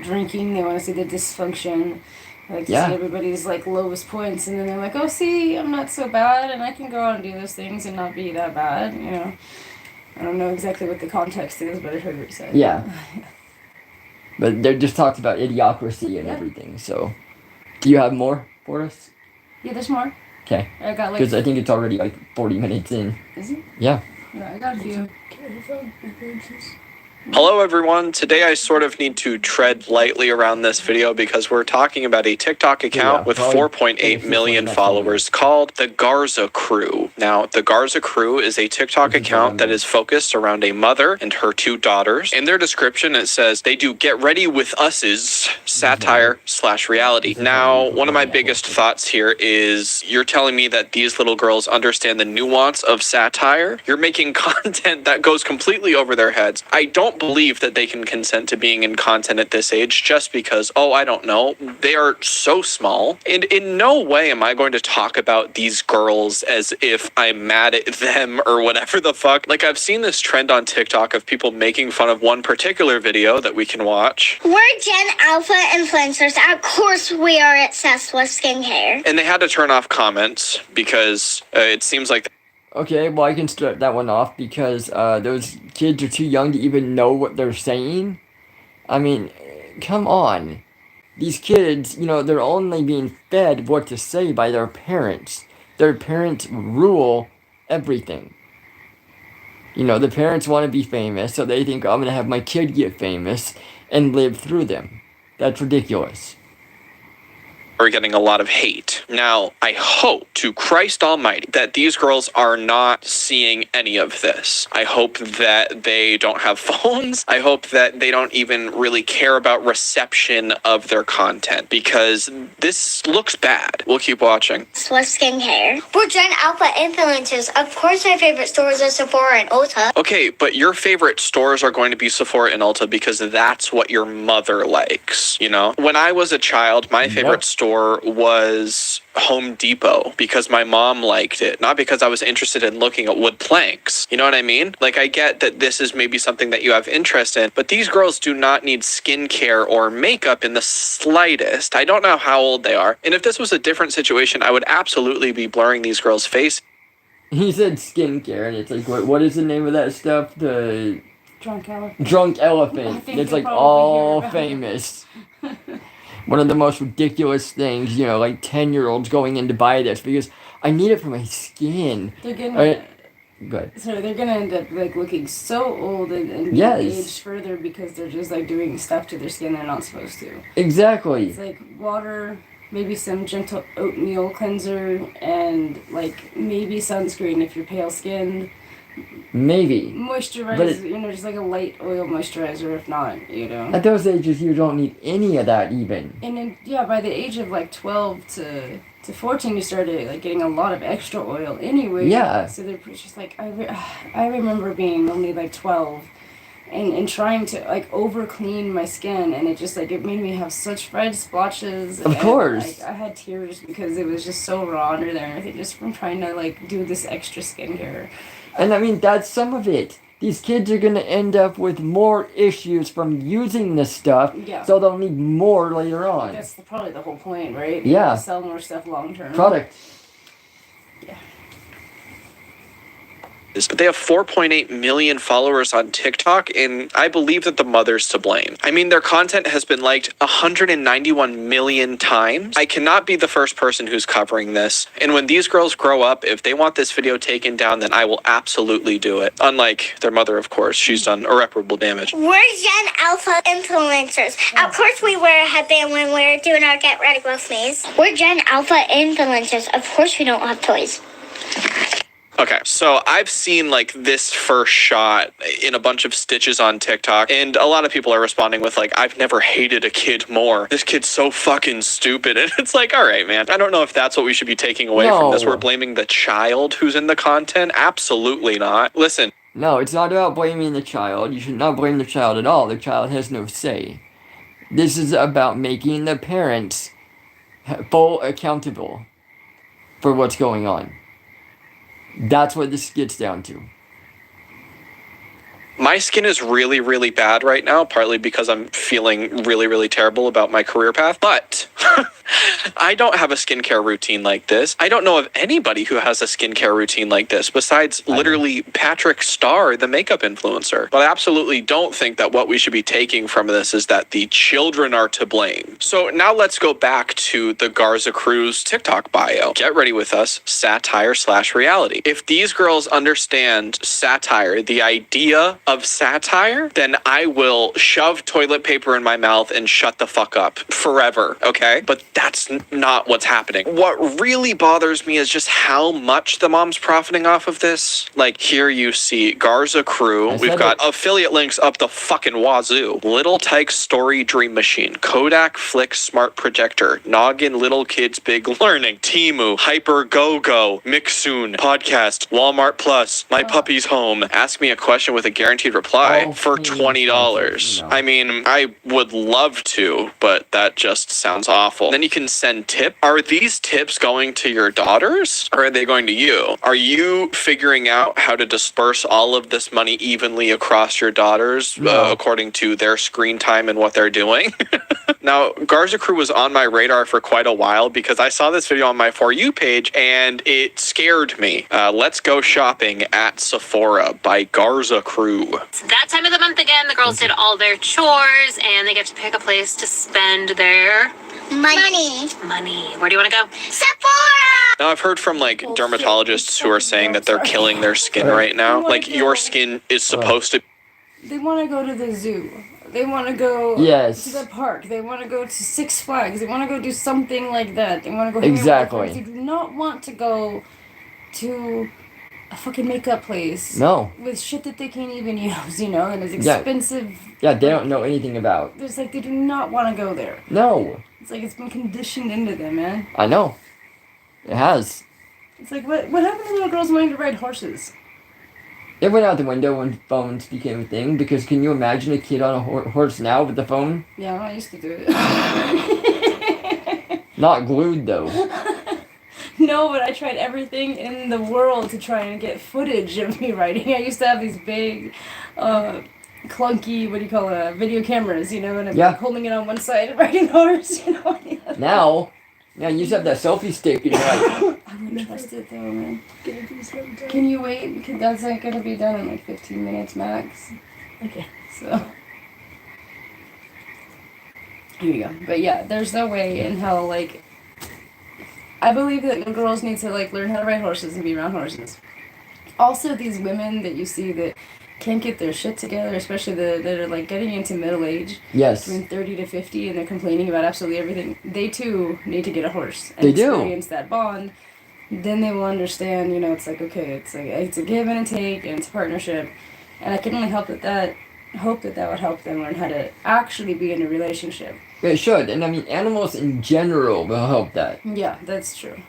drinking, they want to see the dysfunction, like to see everybody's like lowest points, and then they're like, oh, see, I'm not so bad, and I can go out and do those things and not be that bad, you know. I don't know exactly what the context is, but I heard what you said. Yeah. But they just talked about idiocracy and everything, so. Do you have more for us? Yeah, there's more. Okay. I got like... Because I think it's already like 40 minutes in. Is it? Yeah. Yeah, I got a few. Hello everyone, today I sort of need to tread lightly around this video because we're talking about a TikTok account with 4.8 million followers called the Garza Crew. Now, the Garza Crew is a TikTok account that is focused around a mother and her 2 daughters. In their description it says they do get ready with us's satire/reality. Now, one of my biggest thoughts here is you're telling me that these little girls understand the nuance of satire? You're making content that goes completely over their heads. I don't believe that they can consent to being in content at this age just because, I don't know, they are so small. And in no way am I going to talk about these girls as if I'm mad at them or whatever the fuck. Like, I've seen this trend on TikTok of people making fun of one particular video that we can watch. We're Gen Alpha influencers. Of course we are obsessed with skincare. And they had to turn off comments because it seems like Okay, well, I can start that one off because those kids are too young to even know what they're saying. I mean, come on. These kids, they're only being fed what to say by their parents. Their parents rule everything. The parents want to be famous, so they think, I'm going to have my kid get famous and live through them. That's ridiculous. are getting a lot of hate. Now, I hope to Christ Almighty that these girls are not seeing any of this. I hope that they don't have phones. I hope that they don't even really care about reception of their content because this looks bad. We'll keep watching. Swift skincare. We're Gen Alpha influencers. Of course my favorite stores are Sephora and Ulta. Okay, but your favorite stores are going to be Sephora and Ulta because that's what your mother likes, you know? When I was a child, my favorite store was Home Depot because my mom liked it, not because I was interested in looking at wood planks. You know what I mean? Like, I get that this is maybe something that you have interest in, but these girls do not need skincare or makeup in the slightest. I don't know how old they are. And if this was a different situation, I would absolutely be blurring these girls' faces. He said skincare, and it's like, what is the name of that stuff? The Drunk Elephant. Drunk Elephant. It's like all famous. One of the most ridiculous things, you know, like 10-year-olds going in to buy this because I need it for my skin. They're gonna. Good. So they're gonna end up like looking so old and being aged further because they're just like doing stuff to their skin they're not supposed to. Exactly. It's like water, maybe some gentle oatmeal cleanser, and like maybe sunscreen if you're pale skinned. Maybe. Moisturizer, just like a light oil moisturizer if not, At those ages, you don't need any of that even. And then, by the age of like 12 to 14, you started like getting a lot of extra oil anyway. Yeah. So they're just like, I remember being only like 12 and trying to like over clean my skin, and it just like, it made me have such red splotches. Of course. Like, I had tears because it was just so raw under there and everything, just from trying to like do this extra skincare. And I mean, that's some of it. These kids are going to end up with more issues from using this stuff, so they'll need more later on. That's probably the whole point, right? Yeah. Sell more stuff long term. Product. Yeah. But they have 4.8 million followers on TikTok, and I believe that the mother's to blame. I mean, their content has been liked 191 million times. I cannot be the first person who's covering this. And when these girls grow up, if they want this video taken down, then I will absolutely do it. Unlike their mother, of course. She's done irreparable damage. We're Gen Alpha influencers. Of course we wear a headband when we're doing our Get Ready With Me's. We're Gen Alpha influencers. Of course we don't have toys. Okay, so I've seen like this first shot in a bunch of stitches on TikTok, and a lot of people are responding with like, I've never hated a kid more. This kid's so fucking stupid. And it's like, all right, man. I don't know if that's what we should be taking away from this. We're blaming the child who's in the content. Absolutely not. Listen. No, it's not about blaming the child. You should not blame the child at all. The child has no say. This is about making the parents full accountable for what's going on. That's what this gets down to. My skin is really, really bad right now, partly because I'm feeling really, really terrible about my career path. But I don't have a skincare routine like this. I don't know of anybody who has a skincare routine like this besides literally Patrick Starr, the makeup influencer. But I absolutely don't think that what we should be taking from this is that the children are to blame. So now let's go back to the Garza Crew's TikTok bio. Get ready with us, satire/reality. If these girls understand satire, the idea of satire, then I will shove toilet paper in my mouth and shut the fuck up forever, okay? But that's not what's happening. What really bothers me is just how much the mom's profiting off of this. Like, here you see Garza Crew. We've got affiliate links up the fucking wazoo. Little Tyke Story Dream Machine, Kodak Flick Smart Projector, Noggin Little Kids Big Learning, Temu, Hyper Go-Go, Mixsoon, Podcast, Walmart Plus, My Puppy's Home, Ask Me a Question with a Guaranteed Reply for $20. I mean, I would love to, but that just sounds awful. Then you can send tip. Are these tips going to your daughters or are they going to you? Are you figuring out how to disperse all of this money evenly across your daughters according to their screen time and what they're doing? Now, Garza Crew was on my radar for quite a while because I saw this video on my For You page and it scared me. Let's Go Shopping at Sephora by Garza Crew. It's that time of the month again. The girls did all their chores and they get to pick a place to spend their Money. Where do you want to go? Sephora! Now, I've heard from like dermatologists who are saying that they're killing their skin right now. Like, your skin is supposed to... They want to go to the zoo. They want to go to the park. They want to go to Six Flags. They want to go do something like that. They want to go hang out with their friends. They do not want to go to a fucking makeup place. No. With shit that they can't even use, you know, and it's expensive. Yeah, they don't know anything about. It's like they do not want to go there. No. It's like it's been conditioned into them, man. I know. It has. It's like, what happened to little girls wanting to ride horses? It went out the window when phones became a thing, because can you imagine a kid on a horse now with the phone? Yeah, I used to do it. Not glued, though. No, but I tried everything in the world to try and get footage of me riding. I used to have these big, clunky, video cameras, you know, and I'm like holding it on one side and riding the horse, you know. Now, you just have that selfie stick and you're like... I wouldn't trust it though, man. Can you wait? Because that's like gonna be done in like 15 minutes max. Okay. So here you go. But yeah, there's no way in hell, like, I believe that little girls need to like learn how to ride horses and be around horses. Also, these women that you see that can't get their shit together, especially that are like getting into middle age, between 30 to 50, and they're complaining about absolutely everything. They too need to get a horse and experience that bond. Then they will understand, you know, it's like, okay, it's a give and a take, and it's a partnership. And I can only hope that would help them learn how to actually be in a relationship. It should, and I mean, animals in general will help that. Yeah, that's true.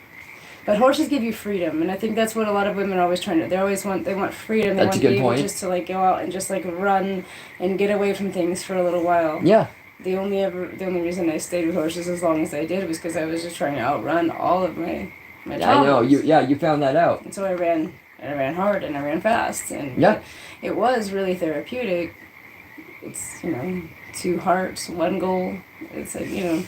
But horses give you freedom, and I think that's what a lot of women are always trying to. They want freedom. They want to be able just to like go out and just like run and get away from things for a little while. Yeah. The only reason I stayed with horses as long as I did was because I was just trying to outrun all of my traumas. I know. You found that out. And so I ran hard and I ran fast, and it was really therapeutic. It's, you know, 2 hearts, 1 goal. It's like, you know.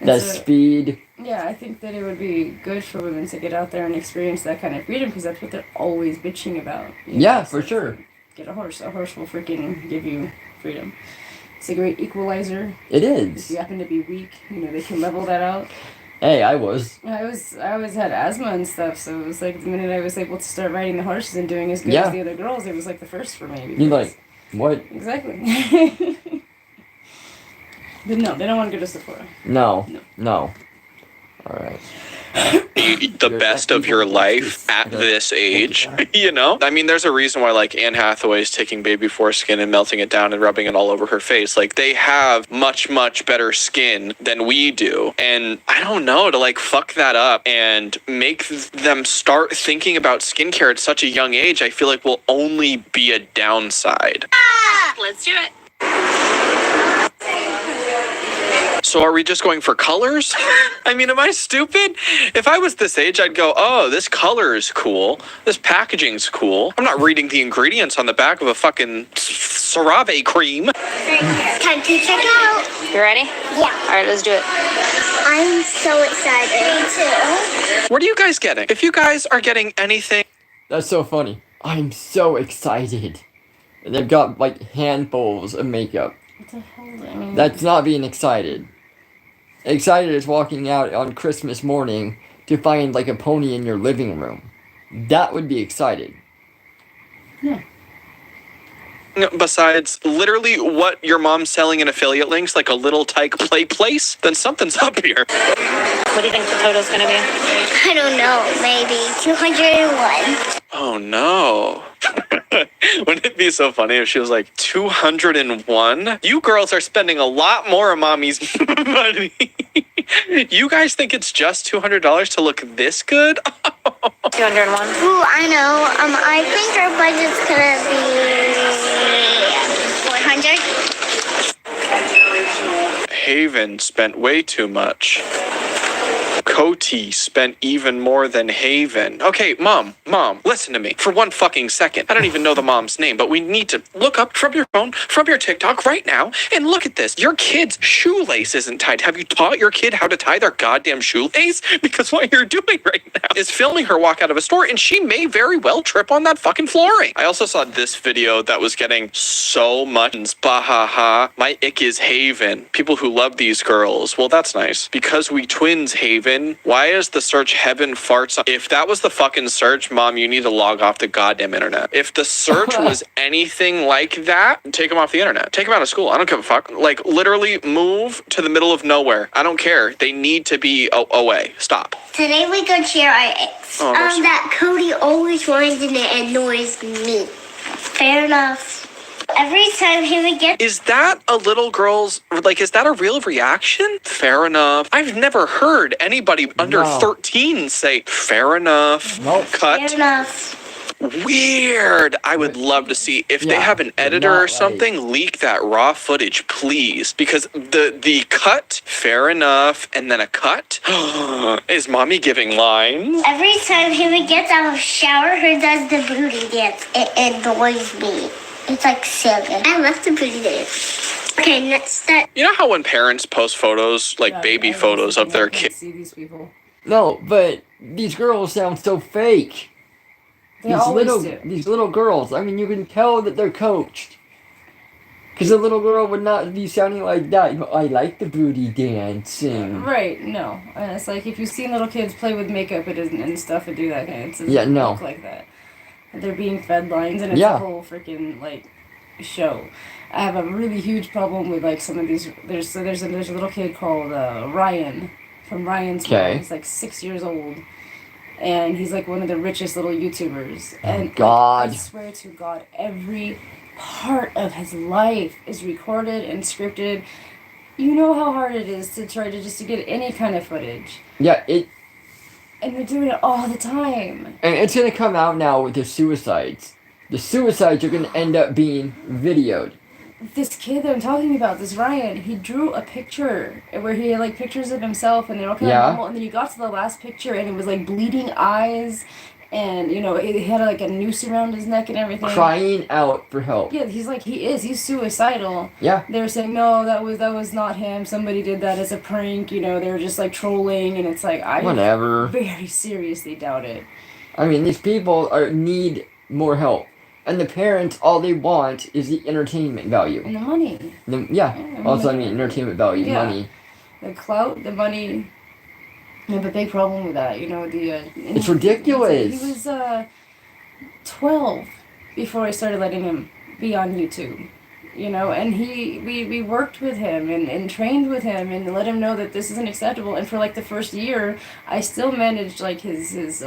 That speed. Yeah, I think that it would be good for women to get out there and experience that kind of freedom, because that's what they're always bitching about. Yeah, for sure. Get a horse. A horse will freaking give you freedom. It's a great equalizer. It is. If you happen to be weak, you know, they can level that out. Hey, I was. I always had asthma and stuff, so it was like the minute I was able to start riding the horses and doing as good as the other girls, it was like the first for me. You're like, what? Exactly. But no, they don't want to go to Sephora. No. All right. The best of your life at this age, you know? I mean, there's a reason why, like, Anne Hathaway's taking baby foreskin and melting it down and rubbing it all over her face. Like, they have much, much better skin than we do. And I don't know, to, like, fuck that up and make them start thinking about skincare at such a young age, I feel like will only be a downside. Let's do it. So are we just going for colors? I mean, am I stupid? If I was this age, I'd go, oh, this color is cool. This packaging's cool. I'm not reading the ingredients on the back of a fucking CeraVe cream. Time to check out. You ready? Yeah. All right, let's do it. I'm so excited. Me too. What are you guys getting? If you guys are getting anything... That's so funny. I'm so excited. And they've got, like, handfuls of makeup. What the hell? That's not being excited. Excited is walking out on Christmas morning to find, like, a pony in your living room. That would be excited. Yeah. besides literally what your mom's selling in affiliate links, like a little tyke play place, then something's up here. What do you think the total's gonna be? I don't know, maybe 201. Oh no. Wouldn't it be so funny if she was like 201? You girls are spending a lot more of mommy's money. You guys think it's just $200 to look this good? 201. Ooh, I know. I think our budget's gonna be 400. Haven spent way too much. Coty spent even more than Haven. Okay, Mom, listen to me for one fucking second. I don't even know the mom's name, but we need to look up from your phone, from your TikTok right now, and look at this. Your kid's shoelace isn't tied. Have you taught your kid how to tie their goddamn shoelace? Because what you're doing right now is filming her walk out of a store, and she may very well trip on that fucking flooring. I also saw this video that was getting so much bahaha. My ick is Haven. People who love these girls. Well, that's nice. Because we twins, Haven. Why is the search heaven farts? If that was the fucking search, Mom, you need to log off the goddamn internet. If the search was anything like that, take them off the internet. Take them out of school. I don't give a fuck. Like, literally move to the middle of nowhere. I don't care. They need to be away. Stop. Today we could share our eggs. That Cody always whines and it annoys me. Fair enough. Every time he would get... Is that a little girl's, like, is that a real reaction? Fair enough. I've never heard anybody under 13 say, fair enough. Nope. Cut. Fair enough. Weird. I would love to see if they have an editor or something, leak that raw footage, please. Because the cut, fair enough, and then a cut. Is Mommy giving lines? Every time he would get out of the shower, he does the booty dance. It annoys me. It's like so good. I love the booty dance. Okay, next step. You know how when parents post photos, like baby photos of their kids? See these people. No, but these girls sound so fake. They always do. These little girls, I mean, you can tell that they're coached. Because a little girl would not be sounding like that. You know, I like the booty dancing. Right, no. And it's like, if you've seen little kids play with makeup and stuff and do that kind of stuff. Yeah, no. Look like that. They're being fed lines, and it's a whole freaking, like, show. I have a really huge problem with, like, some of these. There's a little kid called Ryan, from Ryan's World. He's, like, 6 years old. And he's, like, one of the richest little YouTubers. And God. I swear to God, every part of his life is recorded and scripted. You know how hard it is to try to get any kind of footage. Yeah, And they're doing it all the time. And it's going to come out now with the suicides. The suicides are going to end up being videoed. This kid that I'm talking about, this Ryan, he drew a picture where he had, like, pictures of himself, and they're all kind of normal, and then he got to the last picture, and it was, like, bleeding eyes, and, you know, he had, like, a noose around his neck and everything. Crying out for help. Yeah, he's suicidal. Yeah. They were saying, no, that was not him, somebody did that as a prank, you know, they were just, like, trolling, and it's like, I Whatever. very seriously doubt it. I mean, these people need more help. And the parents, all they want is the entertainment value. And the money. Also, I mean, entertainment value, money. The clout, the money. I have a big problem with that, you know, it's ridiculous. He was 12 before I started letting him be on YouTube, you know, and we worked with him and trained with him and let him know that this isn't acceptable. And for, like, the first year, I still managed, like, his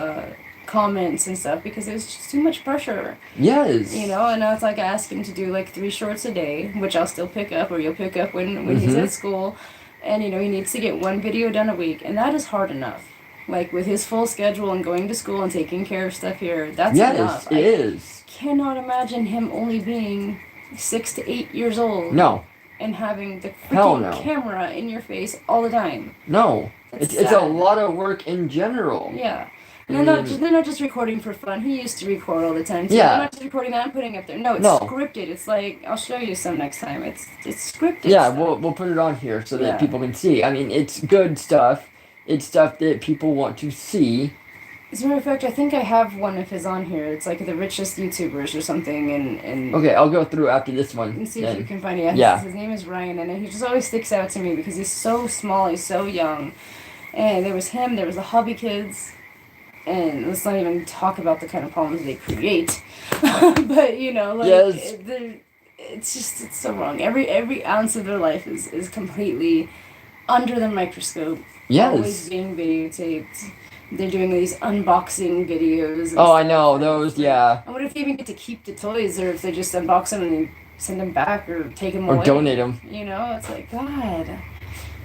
comments and stuff because it was just too much pressure. Yes. You know, and I was, like, asking him to do, like, 3 shorts a day, which I'll still pick up, or you'll pick up when he's at school. And, you know, he needs to get 1 video done a week, and that is hard enough. Like, with his full schedule and going to school and taking care of stuff here, that's enough. Yes, it is. Cannot imagine him only being 6 to 8 years old. No. And having the freaking camera in your face all the time. No. It's a lot of work in general. Yeah. And they're not just recording for fun. He used to record all the time too. Yeah. They're not just recording that and putting it up there. No, it's scripted. It's like, I'll show you some next time. It's scripted. Yeah, stuff. we'll put it on here so that people can see. I mean, it's good stuff. It's stuff that people want to see. As a matter of fact, I think I have one of his on here. It's like the richest YouTubers or something. And Okay, I'll go through after this one. And see if you can find it. Yeah. His name is Ryan, and he just always sticks out to me because he's so small. He's so young. And there was him. There was the Hobby Kids. And let's not even talk about the kind of problems they create. But, you know, like, it's so wrong. Every ounce of their life is completely under the microscope. Yes. Always being videotaped. They're doing these unboxing videos. And Oh, I stuff, know and those. it's like, Yeah. I wonder if they even get to keep the toys, or if they just unbox them and send them back, or take them Or away. donate them. You know, it's like, God,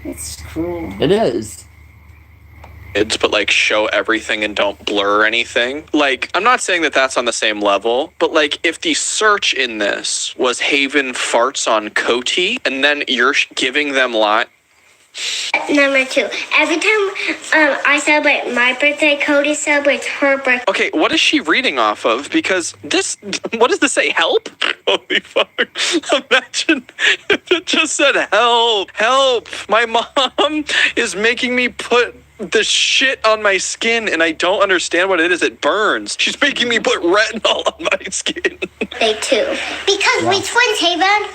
it's cruel. It is. But like show everything and don't blur anything. Like, I'm not saying that that's on the same level, but like if the search in this was Haven farts on Coty and then you're giving them Number 2. Every time I celebrate my birthday, Cody celebrates her birthday. Okay, what is she reading off of? Because what does this say? Help? Holy fuck. Imagine if it just said help. Help. My mom is making me put the shit on my skin and I don't understand what it is. It burns. She's making me put retinol on my skin. Day 2. Because we twins, Haven.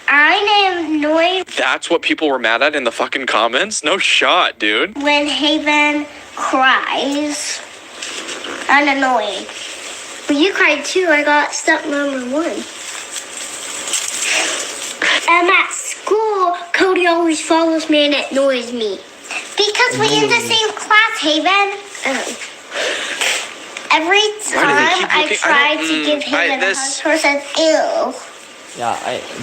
I am annoyed. That's what people were mad at in the fucking comments? No shot, dude. When Haven cries. I'm annoyed. When you cried too, I got step number 1. At school, Cody always follows me and it annoys me. Because we're in the same class, Haven. Every time I try to give Haven a hug, her says, ew. Yeah,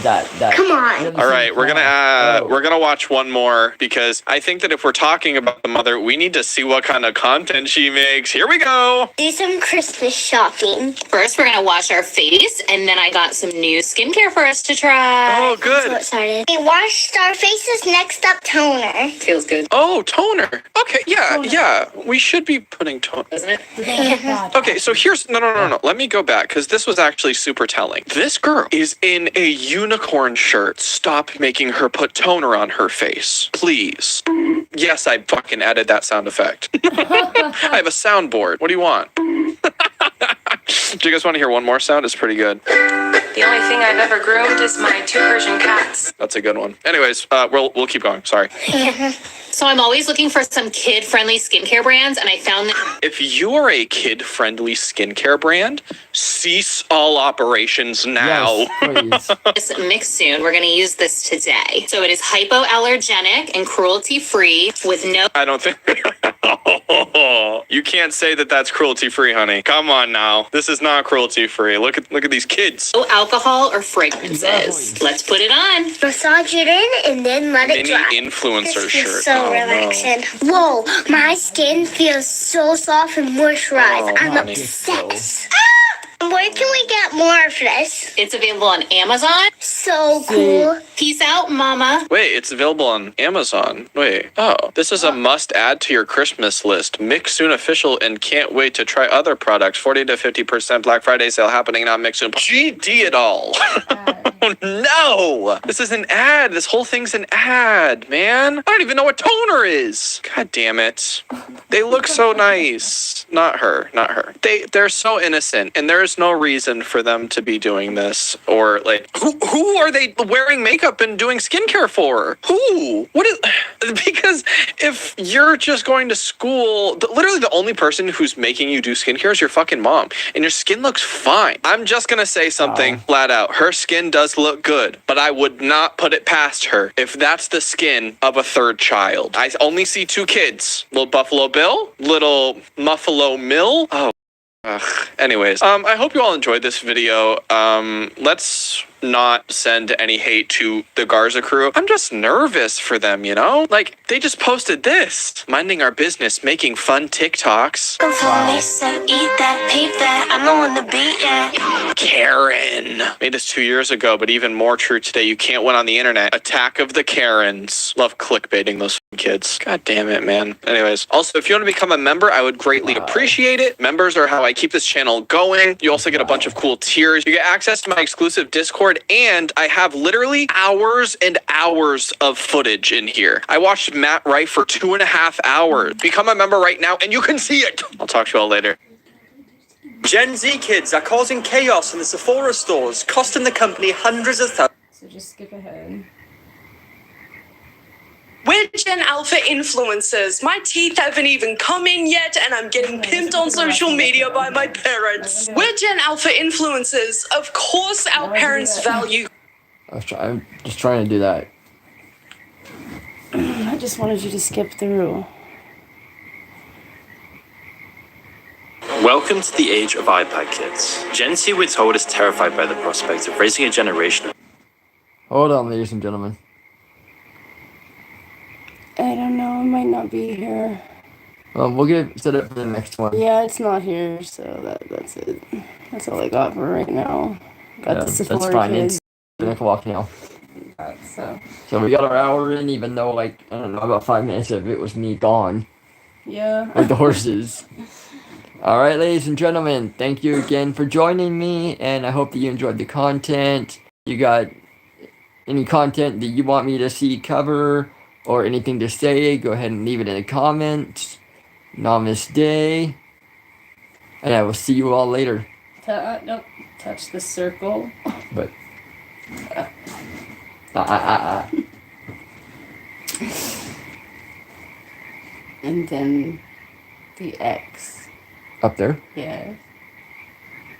that. Come on. All right, we're gonna watch one more because I think that if we're talking about the mother, we need to see what kind of content she makes. Here we go. Do some Christmas shopping. First, we're gonna wash our face, and then I got some new skincare for us to try. Oh, good. So excited. We washed our faces. Next up, toner. Feels good, Oh, toner. Okay, yeah. We should be putting toner. doesn't it? Okay, so here's no. Let me go back because this was actually super telling. This girl is in a unicorn shirt. Stop making her put toner on her face, please. Yes, I fucking added that sound effect. I have a soundboard. What do you want? Do you guys want to hear one more sound? It's pretty good. The only thing I've ever groomed is my 2 Persian cats. That's a good one. Anyways, we'll keep going. Sorry. So I'm always looking for some kid-friendly skincare brands, and I found that If you are a kid-friendly skincare brand, cease all operations now. Yes, please. this mix soon. We're going to use this today. So it is hypoallergenic and cruelty-free with no I don't think you can't say that that's cruelty-free, honey. Come on now. This is not cruelty-free. Look at these kids. alcohol or fragrances. Exactly. Let's put it on. Massage it in and then let it Mini dry. influencer This shirt. feels so Oh, no. relaxing. Whoa, my skin feels so soft and moisturized. Oh, I'm honey. obsessed. Where can we get more of this? It's available on Amazon. So cool. Peace out, mama. Wait, it's available on Amazon. Wait. Oh, this is a must add to your Christmas list. Mix Soon official and can't wait to try other products. 40 to 50% Black Friday sale happening now. Mix Soon. GD it all. Oh no! This is an ad. This whole thing's an ad, man. I don't even know what toner is. God damn it. They look so nice. Not her. They're so innocent, and there's no reason for them to be doing this. Or like, who are they wearing makeup and doing skincare for? Who? What is? Because if you're just going to school, literally the only person who's making you do skincare is your fucking mom, and your skin looks fine. I'm just gonna say something flat out. Her skin does look good, but I would not put it past her if that's the skin of a third child. I only see 2 kids. Little Buffalo Bill, little Muffalo Mill. Oh. Ugh. Anyways, I hope you all enjoyed this video. Let's not send any hate to the Garza crew. I'm just nervous for them, you know? Like, they just posted this. Minding our business, making fun TikToks. Karen. Made this 2 years ago, but even more true today. You can't win on the internet. Attack of the Karens. Love clickbaiting those kids. God damn it, man. Anyways, also, if you want to become a member, I would greatly appreciate it. Members are how I keep this channel going. You also get a bunch of cool tiers. You get access to my exclusive Discord, and I have literally hours and hours of footage in here. I watched Matt Wright for 2.5 hours. Become a member right now, and you can see it. I'll talk to you all later. Gen Z kids are causing chaos in the Sephora stores, costing the company hundreds of thousands. So just skip ahead. We're Gen Alpha influencers. My teeth haven't even come in yet, and I'm getting pimped on social media by my parents. We're Gen Alpha influencers. Of course, our parents value. I'm just trying to do that. I just wanted you to skip through. Welcome to the age of iPad kids. Gen Z, we're told, is terrified by the prospect of raising a generation. Hold on, ladies and gentlemen. I don't know. It might not be here. We'll get set up for the next one. Yeah, it's not here, so that's it. That's all I got for right now. Got the Sephora that's fine. kids. It's 10 o'clock now. So we got our hour in, even though, like, I don't know, about 5 minutes of it was me gone. Yeah. With the horses. Alright, ladies and gentlemen, thank you again for joining me, and I hope that you enjoyed the content. You got any content that you want me to see cover, or anything to say, go ahead and leave it in the comments. Namaste. And I will see you all later. Nope. Touch the circle. But. And then the X. Up there? Yeah.